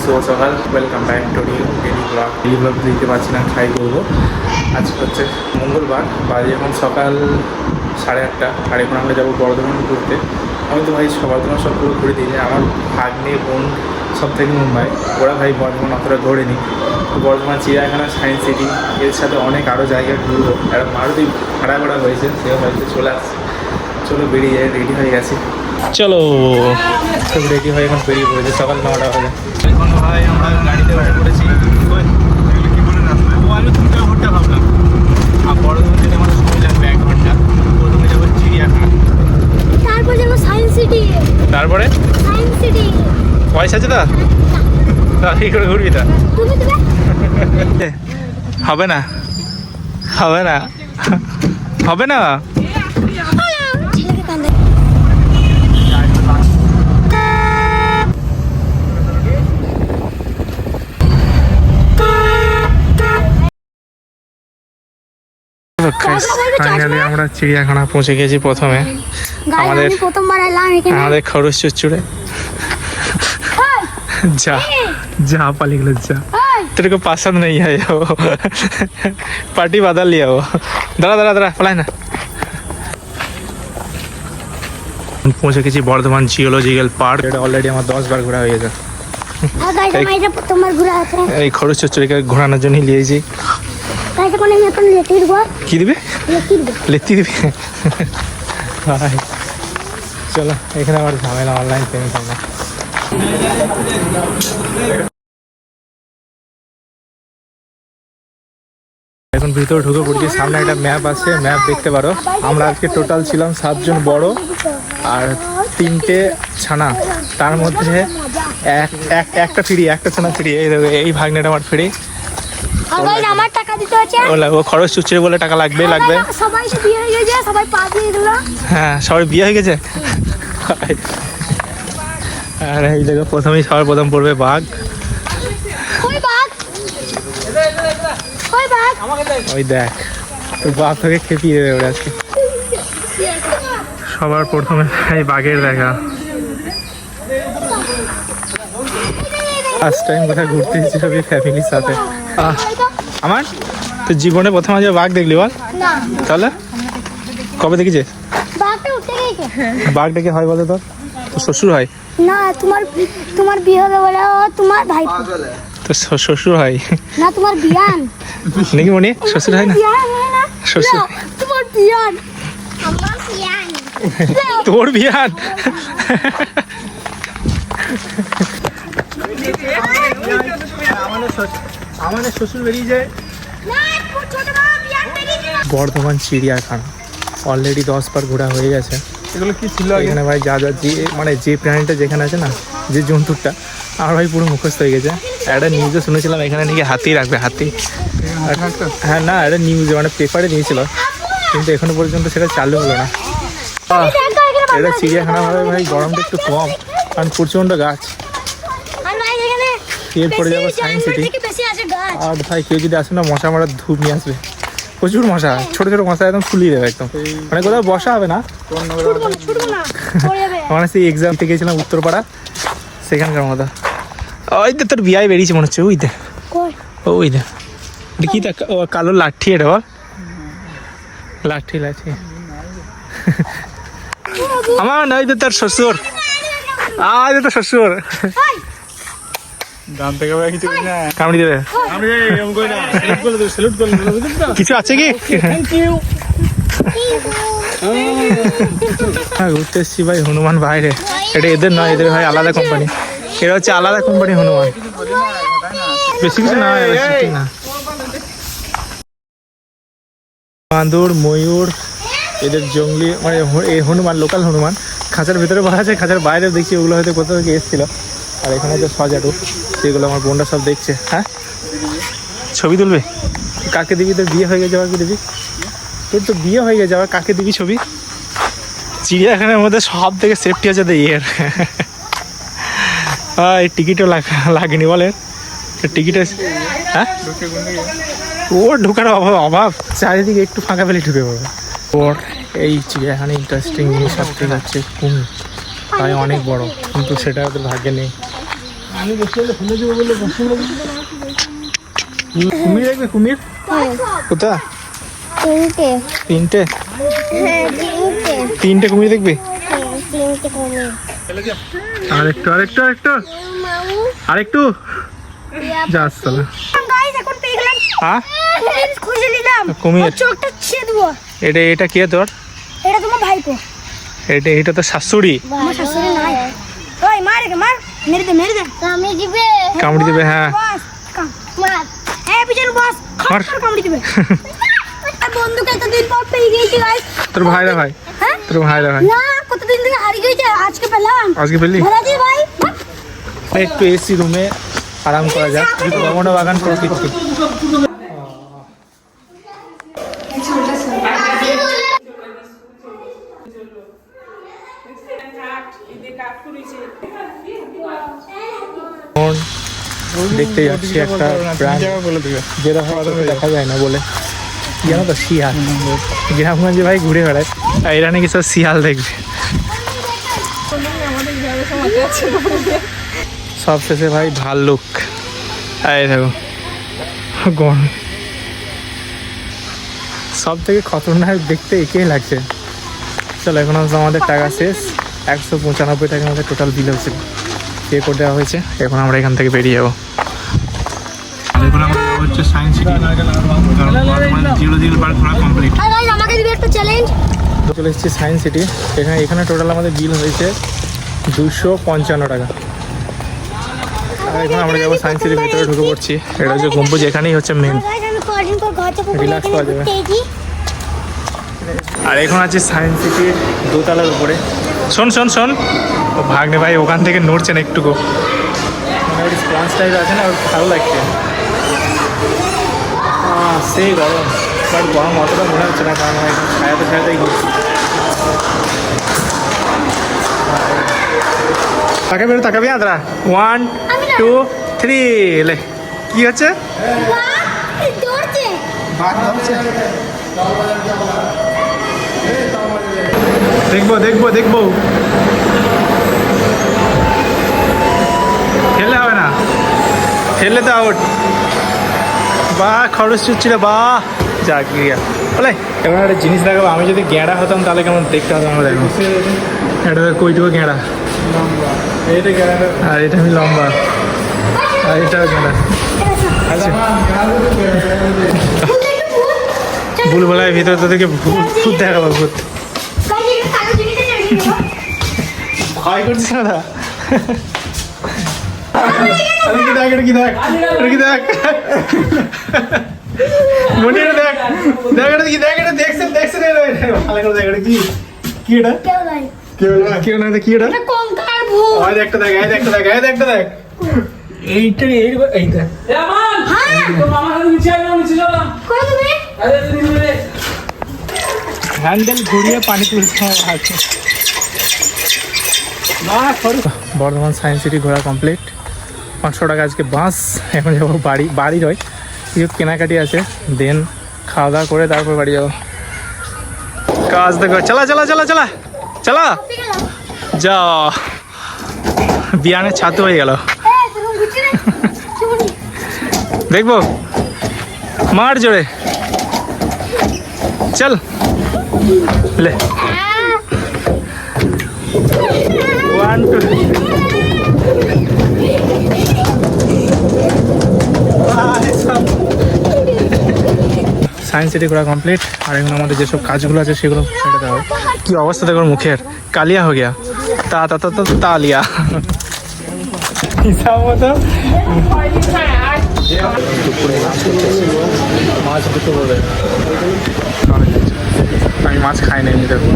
শুভ সকাল, welcome back to new daily blog. Daily blog দিতে পারছি না, ট্রাই করবো। আজকে হচ্ছে মঙ্গলবার, বাজে এখন সকাল 8:30, আর এখন আমরা যাবো বর্ধমান ঘুরতে। আমি তো ভাই বর্ধমান সব পুরো ঘুরে দিয়েছি। আমার ভাগ্নে বোন সব থেকে মুম্বাই, ওরা ভাই বর্ধমান অতটা ঘোরেনি। তো বর্ধমান, চিড়িয়াখানা, সায়েন্স সিটি, এর সাথে অনেক আরও জায়গায় ঘুরবো। একটা মারুতি ভাড়া করা হয়েছে, সেও হয়তো চলে আসছে। চলো বেরিয়ে যায়, রেডি হয়ে গেছি। চলো সব রেডি হয়ে এখন বেরিয়ে পড়েছে, সকাল 9টা বাজে। এখন ভাই আমরা গাড়িতে বসে পড়েছি। আমি 2টা ঘন্টা ভাবলাম, আর বর্ধমান যেতে আমাদের সময় লাগবে 1 ঘন্টা। প্রথমে যাবো চিড়িয়াখানা, তারপরে যাবো সায়েন্স সিটি। তারপরে সায়েন্স সিটি পয়সা আছে তো, কি করে ঘুরবি তা? হবে না, হবে না, হবে না। ছেলেকে কান্দে। ফাইনালি আমরা চিড়িয়াখানা পৌঁছে গেছি। প্রথমে আমাদের প্রথমবার এলাম এখানে। আমাদের খরচ চুচুড়ে जा जा पाली गलत जा, तेरे को पसंद नहीं है वो, पार्टी बदल लिया वो। दादा दादा दादा पलाए ना। পৌঁছে গেছি বর্ধমান জিওলজিক্যাল পার্ক। এটা অলরেডি আমার 10 বার ঘোরা হয়ে গেছে। এই খরচ চুচুড়িকে ঘোরানোর জন্য নিয়েছি। কি দিবে? লেতি দিবে। চলো, এখানে আবার ঝামেলা, অনলাইন পেমেন্ট হবে না। এখন ভিতরে ঢুকে পড়ছি। সামনে একটা ম্যাপ আছে, ম্যাপ দেখতে পারো। আমরা আজকে টোটাল ছিলাম 7 জন বড় আর 3টে ছানা। তার মধ্যে একটা ফ্রি, একটা ছানা ফ্রি। এই ভাগনেটা আমার ফ্রি। আমার টাকা দিতে হচ্ছে। ও খরচ চুচড়ে বলে টাকা লাগবে। সবাই বিয়ে হয়ে গেছে, সবাই পা দিয়ে দিল। হ্যাঁ, সবাই বিয়ে হয়ে গেছে। আর এই দেখো, প্রথমেই সবার প্রথম পড়বে বাঘ। ওই দেখ, বাঘ থেকে খেপিয়ে দেবে ওরা আজকে। সবার প্রথমে এই বাঘের দেখা। ফার্স্ট টাইম কোথায় ঘুরতে এসেছি সবই ফ্যামিলির সাথে। আমার তো জীবনে প্রথম আজ বাঘ দেখলি বল? তাহলে কবে দেখেছিস? বাঘ ডেকে হয় বলে তোর শ্বশুর হয় না? তোমার বিয়ে হবে বলে তোমার ভাই তো শ্বশুর হয় না? তোমার বিয়ান নাকি মনে? শ্বশুর হয় না? শ্বশুর তোমার বিয়ান, আমার বিয়ান, তোর বিয়ান। আমাদের শ্বশুর বেরিয়ে যায়। বর্ধমান চিড়িয়াখানা অলরেডি 10 বার ঘোরা হয়ে গেছে। এগুলো কি ছিল এখানে ভাই? যা মানে যে প্রাণীটা যেখানে আছে না, যে জন্তুটা, আমার ভাই পুরো মুখস্থ হয়ে গেছে। একটা নিউজে শুনেছিলাম এখানে নাকি হাতি রাখবে, হাতি। হ্যাঁ না, এটা নিউজে মানে পেপারে দিয়েছিল, কিন্তু এখনো পর্যন্ত সেটা চালু হলো না। এটা চিড়িয়াখানা হবে ভাই, গরমটা একটু কম, কারণ প্রচণ্ড গাছ। এরপরে যাবো সায়েন্স সিটি। আর ভাই কেউ যদি আসে না, মশা মারার ধূপ নিয়ে আসবে। প্রচুর মশা, ছোট ছোট মশা, একদম ফুলিয়ে দেবে একদম। মানে কোথাও বসা হবে না। মানে সেই এক্সাম থেকে গেছিলাম উত্তরপাড়া, সেখানকার মতো। ওই তো তোর বিয়ায় বেরিয়েছে মনে হচ্ছে। ওই দে, ওই দে, কি দেখ, ও কালো লাঠি। এটা বল, লাঠি লাঠি। আমার না, ওই তো তোর শ্বশুর। আজ তোর শ্বশুর কামড়ি দেবে। কিছু আছে কি? ঘুরতে এসছি ভাই হনুমান বাইরে। এটা এদের নয়, এদের ভাই আলাদা কোম্পানি। এটা হচ্ছে আলাদা কোম্পানি হনুমান, বেশি কিছু না। বাঁদর, ময়ূর, এদের জঙ্গলি মানে এই হনুমান, লোকাল হনুমান। খাঁচার ভেতরে বলা আছে, খাঁচার বাইরে দেখছি ওগুলো হয়তো কোথাও থেকে এসেছিল। আর এখানে যে সজারু, সেগুলো আমার বোনরা সব দেখছে। হ্যাঁ, ছবি তুলবে? কাকে দিবি? তোর বিয়ে হয়ে গেছে, আবার কি দিবি? তোর তো বিয়ে হয়ে গেছে, আবার কাকে দিবি ছবি? চিড়িয়াখানার মধ্যে সব থেকে সেফটি আছে ইয়ের। এই টিকিটও লাগেনি বলে, টিকিট। হ্যাঁ, ওর ঢোকার অভাব, চারিদিকে একটু ফাঁকা পেলে ঢুকে পড়বে। ওর এই চিড়িয়াখানা ইন্টারেস্টিং জিনিস সবথেকে হচ্ছে কুমির। তাই অনেক বড়, কিন্তু সেটা ওদের ভাগ্যে নেই। কুমির দেখবে, কুমির কোথা? তিনটে। তিনটে হ্যাঁ তিনটে। তিনটে কুমির দেখবে? হ্যাঁ, তিনটে কুমির। আরেকটু আরেকটু আরেকটু মামু আরেকটু যাস তাহলে। গাইস এখন পেয়ে গেলাম। হ্যাঁ কুমির খুঁজে নিলাম। কুমির। ওর চোখটা ছিঁড়ে দেবো। এটা কে তোর? এটা তোমার ভাইপো। এটা তো শাশুড়ি। আমার শাশুড়ি নাই। ওই মার একে মার। মেরে দে মেরে দে। কামড়ি দিবে। কামড়ি দিবে, হ্যাঁ। বস মার। এই পিছনে বস। মার। খট কামড়ি দিবে। আর বন্ধুকে এতদিন পর পেয়ে গেছি গাইস। তোর ভাইরা ভাই। হ্যাঁ? তোর ভাইরা ভাই। না কতদিন থেকে হারিয়ে গেছে আজকে পেলাম। আজকে পেলি? ভালো আছিস ভাই? একটু এসি রুমে আরাম করা যাক। ভ্রমণ বাগান প্রকৃতি। দেখতে যাচ্ছি একটা প্রাণ, যেটা হয়তো দেখা যায় না বলে জানো তো, শিয়াল। গ্রামগঞ্জে ভাই ঘুরে বেড়ায়, আর এরা নাকি সব শিয়াল দেখবে। সব শেষে ভাই ভাল্লুক। এই দেখো গরম, সব থেকে খতরনাক দেখতে একেই লাগছে। চলো এখন আমাদের টাকা শেষ, 195 টাকার মধ্যে টোটাল বিল হয়েছে, পে করে দেওয়া হয়েছে। এখন আমরা এখান থেকে বেরিয়ে যাবো। এখন আমরা হচ্ছে science city, zero zero park ঘোরা কমপ্লিট। আর গাইস আমাকে দিবে একটা চ্যালেঞ্জ। চলে এসেছি সায়েন্স সিটি। এখানে টোটাল আমাদের বিল হয়েছে 255 টাকা। আর এখন আমরা যাবো সায়েন্স সিটির ভিতরে ঢুকে পড়ছি। এটা হচ্ছে গম্বুজ, এখানেই হচ্ছে মেন। গাইস আমি কদিন পর ঘর থেকে Relax করা যাবে। তেজি। আর এখন আছে সায়েন্স সিটির দোতলার উপরে। শোন শোন শোন, ও ভাগ্নে ভাই ওখান থেকে নড়ছে না একটুকু, মানে ওই স্পঞ্জ টাইপ আছে না, ওর ভালো লাগছে। সেই গরম, বাট গরম অতটা মনে হচ্ছে না, কারণ ভাই ছায়াতে ছায়াতেই ঘুরছি। তাকাবি আদরা, 1 2 3 লে। কি হচ্ছে? এই দৌড়ছে। দেখবো খেললে হবে না, খেললে তো আউট। বাহ খরচ চুচ্ছিল, বাহ যা গিয়া বলে। এবার একটা জিনিস দেখাবো, আমি যদি গেঁড়া হতাম তাহলে কেমন দেখতে হতো আমরা। দেখো এটা কইটুকু গেঁড়া, আর এটা আমি লম্বা, আর এটাও গেঁড়া। আচ্ছা বুলবুলার ভিতরে তোদেরকে ভূত দেখাবো, ভূত। গাইস এটা কালো জিনিসটা ছেড়ে দিও। ভয় করছিস না? কি দেখ মনে দেখ দেখ, এটা কি দেখ, এটা দেখছেন ভালো করে দেখ, এটা কি এটা কেউ নাই। কেউ না, কি এটা? এটা কঙ্কাল ভূত। ওই একটা দেখ, এই একটা দেখ, এইটা এইটা হ্যাঁ কই তুমি? হ্যান্ডেল ঘুরিয়ে পানি তুলছে। বর্ধমান সায়েন্স সিটি ঘোরা কমপ্লিট। 500 টাকা আজকে বাস। এখন যাবো বাড়ি রয়, কিছু কেনাকাটি আছে, দেন খাওয়া দাওয়া করে তারপর বাড়ি যাবো। কাজ দেখো, চলা যা, বিয়ানের ছাতু হয়ে গেল। এই তুমি ঘুরছি না? চুমনি। দেখবো মার জোরে, চল লে। 1 2 সায়েন্স সিটি ঘোরা কমপ্লিট। আর এখন আমাদের যেসব কাজগুলো আছে সেগুলো সেটাতে হবে। কি অবস্থা দেখো মুখের, কালিয়া হয়ে গিয়া, তালিয়া হিসাব মতো। মাছ দুটো বলে, আমি মাছ খাই না এমনি। দেখো